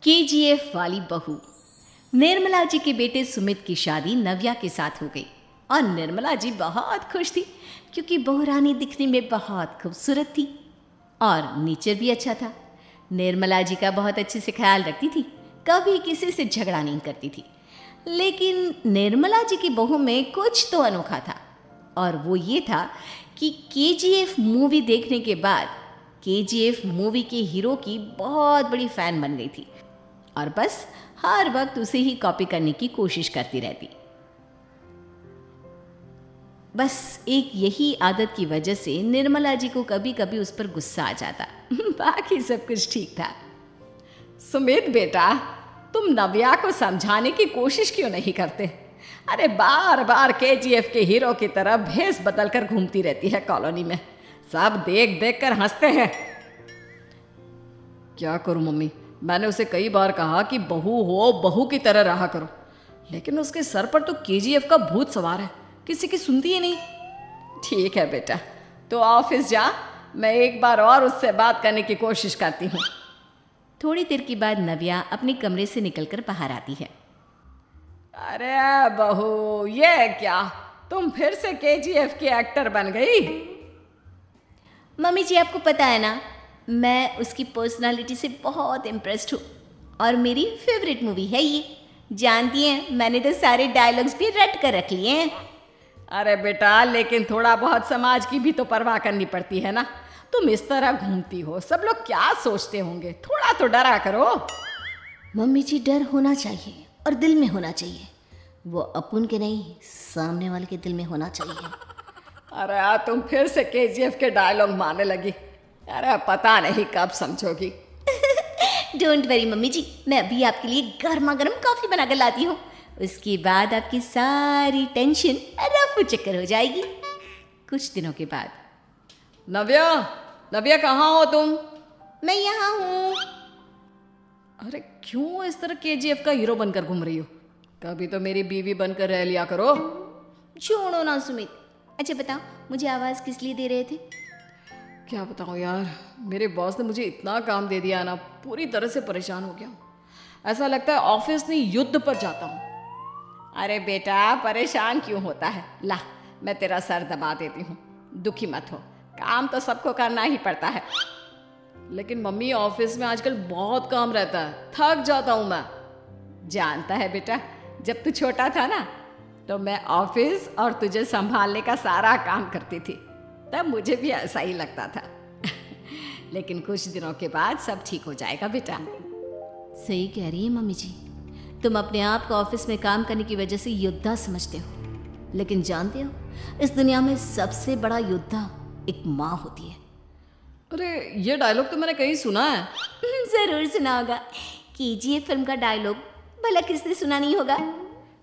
KGF वाली बहू। निर्मला जी के बेटे सुमित की शादी नव्या के साथ हो गई और निर्मला जी बहुत खुश थी क्योंकि बहू रानी दिखने में बहुत खूबसूरत थी और नेचर भी अच्छा था। निर्मला जी का बहुत अच्छे से ख्याल रखती थी, कभी किसी से झगड़ा नहीं करती थी। लेकिन निर्मला जी की बहू में कुछ तो अनोखा था और वो ये था कि केजीएफ मूवी देखने के बाद केजीएफ मूवी के हीरो की बहुत बड़ी फ़ैन बन गई थी और बस हर वक्त उसे ही कॉपी करने की कोशिश करती रहती। बस एक यही आदत की वजह से निर्मला जी को कभी कभी उस पर गुस्सा आ जाता। बाकी सब कुछ ठीक था। सुमित बेटा, तुम नव्या को समझाने की कोशिश क्यों नहीं करते? अरे बार बार केजीएफ के हीरो की तरह भेस बदल कर घूमती रहती है कॉलोनी में, सब देख देख कर हंसते हैं। क्या करूं मम्मी, मैंने उसे कई बार कहा कि बहू हो बहू की तरह रहा करो, लेकिन उसके सर पर तो केजीएफ का भूत सवार है, किसी की सुनती ही नहीं। ठीक है बेटा, तो ऑफिस जा, मैं एक बार और उससे बात करने की कोशिश करती हूँ। थोड़ी देर के बाद नव्या अपने कमरे से निकलकर बाहर आती है। अरे बहू, ये क्या, तुम फिर से केजीएफ की एक्टर बन गई? मम्मी जी, आपको पता है ना, मैं उसकी पर्सनालिटी से बहुत इम्प्रेस्ड हूँ और मेरी फेवरेट मूवी है ये। जानती हैं, मैंने तो सारे डायलॉग्स भी रट कर रख लिए हैं। अरे बेटा, लेकिन थोड़ा बहुत समाज की भी तो परवाह करनी पड़ती है ना। तुम इस तरह घूमती हो, सब लोग क्या सोचते होंगे, थोड़ा तो डरा करो। मम्मी जी, डर होना चाहिए और दिल में होना चाहिए, वो अपन के नहीं सामने वाले के दिल में होना चाहिए। अरे तुम फिर से केजीएफ के डायलॉग मारने लगी। अरे पता नहीं कब समझोगी। डोंट वरी मम्मी जी, मैं अभी आपके लिए गर्मा गर्म कॉफ़ी बना कर लाती हूँ, उसके बाद आपकी सारी टेंशन रफू चक्कर हो जाएगी। कुछ दिनों के बाद। नव्या, नव्या कहाँ हो तुम? मैं यहाँ हूँ। अरे क्यों इस तरह केजीएफ का हीरो बनकर घूम रही हो? कभी तो मेरी बीवी बनकर रह लिया करो। छोड़ो ना सुमित। अच्छा बताओ, मुझे आवाज़ किस लिए दे रहे थे? क्या बताऊँ यार, मेरे बॉस ने मुझे इतना काम दे दिया ना, पूरी तरह से परेशान हो गया हूँ। ऐसा लगता है ऑफिस नहीं युद्ध पर जाता हूँ। अरे बेटा, परेशान क्यों होता है? ला, मैं तेरा सर दबा देती हूँ, दुखी मत हो, काम तो सबको करना ही पड़ता है। लेकिन मम्मी, ऑफिस में आजकल बहुत काम रहता है, थक जाता हूँ मैं। जानता है बेटा, जब तू छोटा था ना, तो मैं ऑफिस और तुझे संभालने का सारा काम करती थी, तब मुझे भी ऐसा ही लगता था। लेकिन कुछ दिनों के बाद सब ठीक हो जाएगा बेटा। सही कह रही है मम्मी जी, तुम अपने आप को ऑफिस में काम करने की वजह से योद्धा समझते हो, लेकिन जानते हो, इस दुनिया में सबसे बड़ा योद्धा एक माँ होती है। अरे ये डायलॉग तो मैंने कहीं सुना है। जरूर सुना होगा, केजीएफ फिल्म का डायलॉग, भला किसने सुना नहीं होगा?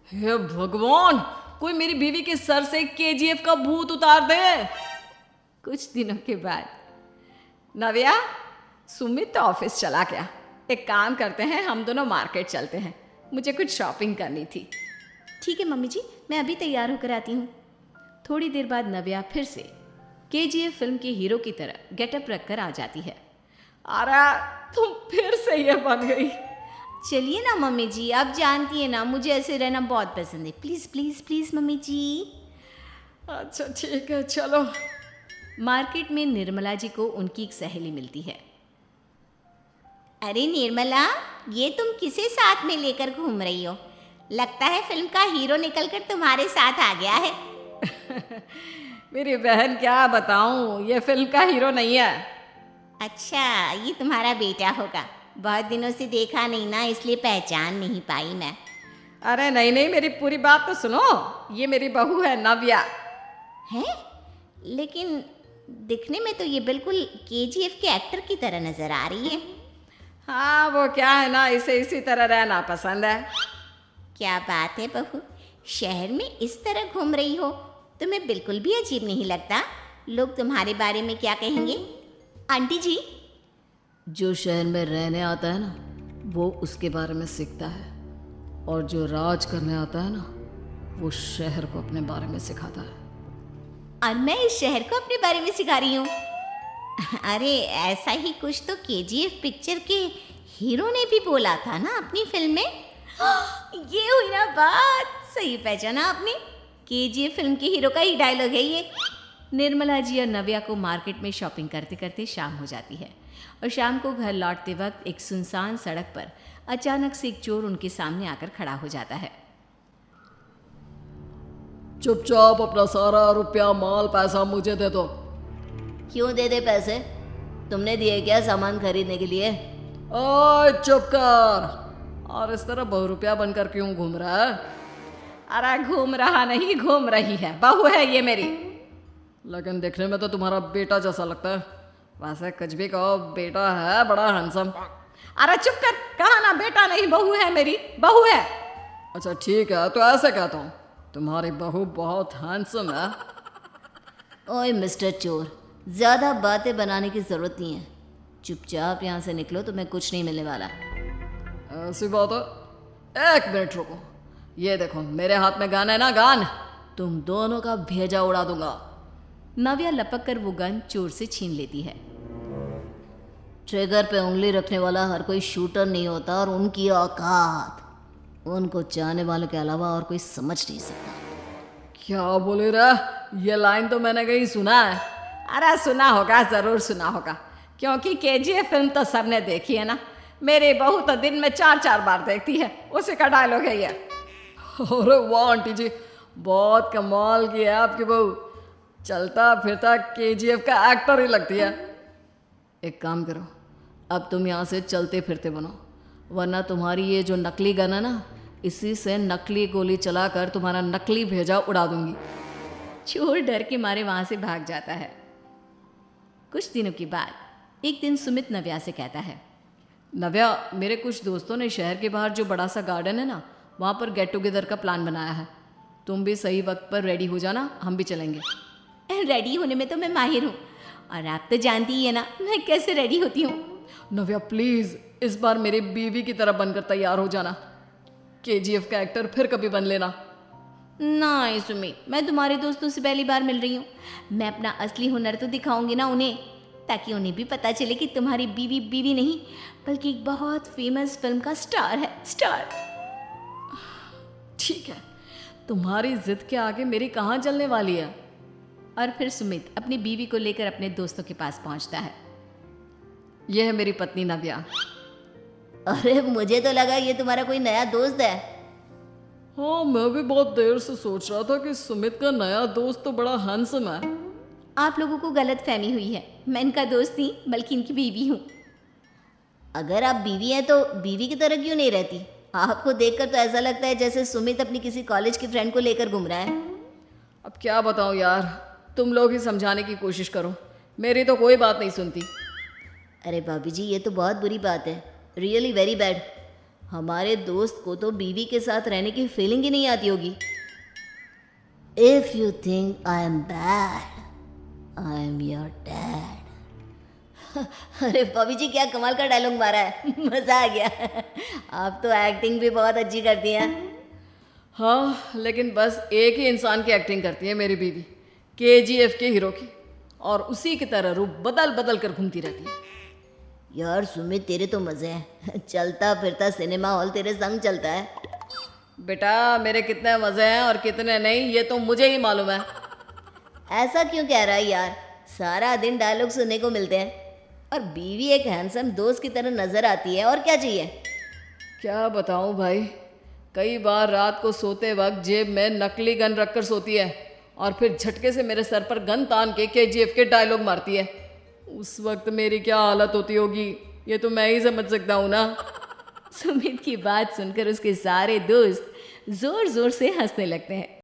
हे भगवान, कोई मेरी बीवी के सर से केजीएफ का भूत उतार दे। कुछ दिनों के बाद। नव्या, सुमित तो ऑफिस चला गया, एक काम करते हैं, हम दोनों मार्केट चलते हैं, मुझे कुछ शॉपिंग करनी थी। ठीक है मम्मी जी, मैं अभी तैयार होकर आती हूँ। थोड़ी देर बाद नव्या फिर से केजीएफ फिल्म के हीरो की तरह गेटअप रखकर आ जाती है। अरे तुम फिर से ये बन गई। चलिए ना मम्मी जी, आप जानती है ना, मुझे ऐसे रहना बहुत पसंद है। प्लीज़ प्लीज़ प्लीज़ मम्मी जी। अच्छा ठीक है, चलो। मार्केट में निर्मला जी को उनकी एक सहेली मिलती है। अरे निर्मला, ये तुम किसे साथ में लेकर घूम रही हो? लगता है फिल्म का हीरो निकलकर तुम्हारे साथ आ गया है। मेरी बहन, क्या बताऊं, ये फिल्म का हीरो नहीं है। अच्छा, ये तुम्हारा बेटा होगा, बहुत दिनों से देखा नहीं ना, इसलिए पहचान नहीं पाई मैं। अरे नहीं नहीं, मेरी पूरी बात तो सुनो, ये मेरी बहू है नव्या। है? लेकिन दिखने में तो ये बिल्कुल केजीएफ के एक्टर की तरह नजर आ रही है। हाँ, वो क्या है ना, इसे इसी तरह रहना पसंद है। क्या बात है बहू, शहर में इस तरह घूम रही हो, तुम्हें बिल्कुल भी अजीब नहीं लगता? लोग तुम्हारे बारे में क्या कहेंगे? आंटी जी, जो शहर में रहने आता है ना, वो उसके बारे में सीखता है, और जो राज करने आता है ना, वो शहर को अपने बारे में सिखाता है। और मैं इस शहर को अपने बारे में सिखा रही हूँ। अरे ऐसा ही कुछ तो केजीएफ पिक्चर के हीरो ने भी बोला था ना अपनी फिल्म में। ये हुई ना बात, सही पहचाना आपने। केजीएफ फिल्म के हीरो का ही डायलॉग है ये। निर्मला जी और नव्या को मार्केट में शॉपिंग करते करते शाम हो जाती है और शाम को घर लौटते वक्त एक सुनसान सड़क पर अचानक से एक चोर उनके सामने आकर खड़ा हो जाता है। चुपचाप अपना सारा रुपया माल पैसा मुझे दे दो। क्यों दे दे पैसे? तुमने दिए क्या सामान खरीदने के लिए? ओए चुप कर। और इस तरह बहुरुपया बनकर क्यों घूम रहा है? अरे घूम रहा नहीं, घूम रही है, बहू है ये मेरी। लेकिन देखने में तो तुम्हारा बेटा जैसा लगता है। वैसे कुछ भी कहो, बेटा है बड़ा हैंडसम। अरे चुप कर, कहा ना बेटा नहीं बहू है मेरी, बहू है। अच्छा ठीक है, तो ऐसे कहता हूँ, तुम्हारी बहू बहुत हैंडसम है। ओए मिस्टर चोर, ज़्यादा बातें बनाने की ज़रूरत नहीं है। चुपचाप यहाँ से निकलो, तुम्हें कुछ नहीं मिलने वाला। ऐसी बात है? एक मिनट रुको, ये देखो मेरे हाथ में गन है ना, गन। तुम दोनों का भेजा उड़ा दूंगा। नव्या लपक कर वो गन चोर से छीन लेती है। ट्रिगर पे उंगली रखने वाला हर कोई शूटर नहीं होता, और उनकी औकात उनको चाहने वालों के अलावा और कोई समझ नहीं सकता। क्या बोले रे? ये लाइन तो मैंने कहीं सुना है। अरे सुना होगा, ज़रूर सुना होगा, क्योंकि केजीएफ फिल्म तो सबने देखी है ना। मेरी बहू तो दिन में 4-4 बार देखती है, उसी का डायलॉग है ये। अरे वाह आंटी जी, बहुत कमाल की है आपकी बहू। चलता फिरता केजीएफ का एक्टर ही लगती है। एक काम करो, अब तुम यहाँ से चलते फिरते बनो, वरना तुम्हारी ये जो नकली गन है ना, इसी से नकली गोली चलाकर तुम्हारा नकली भेजा उड़ा दूंगी। चोर डर के मारे वहाँ से भाग जाता है। कुछ दिनों के बाद एक दिन सुमित नव्या से कहता है, नव्या, मेरे कुछ दोस्तों ने शहर के बाहर जो बड़ा सा गार्डन है ना, वहाँ पर गेट टुगेदर का प्लान बनाया है। तुम भी सही वक्त पर रेडी हो जाना, हम भी चलेंगे। रेडी होने में तो मैं माहिर हूँ, और आप तो जानती ही है ना मैं कैसे रेडी होती हूँ। नव्या प्लीज़, इस बार मेरी बीवी की तरह बनकर तैयार हो जाना। केजीएफ का एक्टर फिर कभी बन लेना। नहीं सुमित, मैं तुम्हारे दोस्तों से पहली बार मिल रही हूँ। मैं अपना असली हुनर तो दिखाऊंगी ना उन्हें, ताकि उन्हें भी पता चले कि तुम्हारी बीवी बीवी नहीं बल्कि एक बहुत फेमस फिल्म का स्टार है, स्टार। ठीक है, तुम्हारी जिद के आगे मेरी कहाँ चलने वाली है। और फिर सुमित अपनी बीवी को लेकर अपने दोस्तों के पास पहुंचता है। यह है मेरी पत्नी नव्या। अरे मुझे तो लगा ये तुम्हारा कोई नया दोस्त है। हाँ, मैं भी बहुत देर से सोच रहा था कि सुमित का नया दोस्त तो बड़ा हैंडसम है। आप लोगों को गलत फहमी हुई है, मैं इनका दोस्त नहीं बल्कि इनकी बीवी हूँ। अगर आप बीवी हैं तो बीवी की तरह क्यों नहीं रहती? आपको देखकर तो ऐसा लगता है जैसे सुमित अपनी किसी कॉलेज की फ्रेंड को लेकर घूम रहा है। अब क्या बताऊँ यार, तुम लोग ही समझाने की कोशिश करो, मेरी तो कोई बात नहीं सुनती। अरे भाभी जी, ये तो बहुत बुरी बात है, रियली वेरी बैड। हमारे दोस्त को तो बीवी के साथ रहने की फीलिंग ही नहीं आती होगी। If you think I am bad, I am your dad. अरे भाभी जी, क्या कमाल का डायलॉग मारा है, मज़ा आ गया। आप तो एक्टिंग भी बहुत अच्छी करती हैं। हाँ, लेकिन बस एक ही इंसान की एक्टिंग करती है मेरी बीवी, केजीएफ के हीरो की, और उसी की तरह रूप बदल बदल कर घूमती रहती है। यार सुमित, तेरे तो मज़े हैं, चलता फिरता सिनेमा हॉल तेरे संग चलता है। बेटा, मेरे कितने मज़े हैं और कितने नहीं ये तो मुझे ही मालूम है। ऐसा क्यों कह रहा है यार, सारा दिन डायलॉग सुनने को मिलते हैं, और बीवी एक हैंडसम दोस्त की तरह नज़र आती है, और क्या चाहिए। क्या बताऊं भाई, कई बार रात को सोते वक्त जेब में नकली गन रखकर सोती है और फिर झटके से मेरे सर पर गन तान के केजीएफ के डायलॉग मारती है। उस वक्त मेरी क्या हालत होती होगी ये तो मैं ही समझ सकता हूँ ना। सुमित की बात सुनकर उसके सारे दोस्त जोर जोर से हंसने लगते हैं।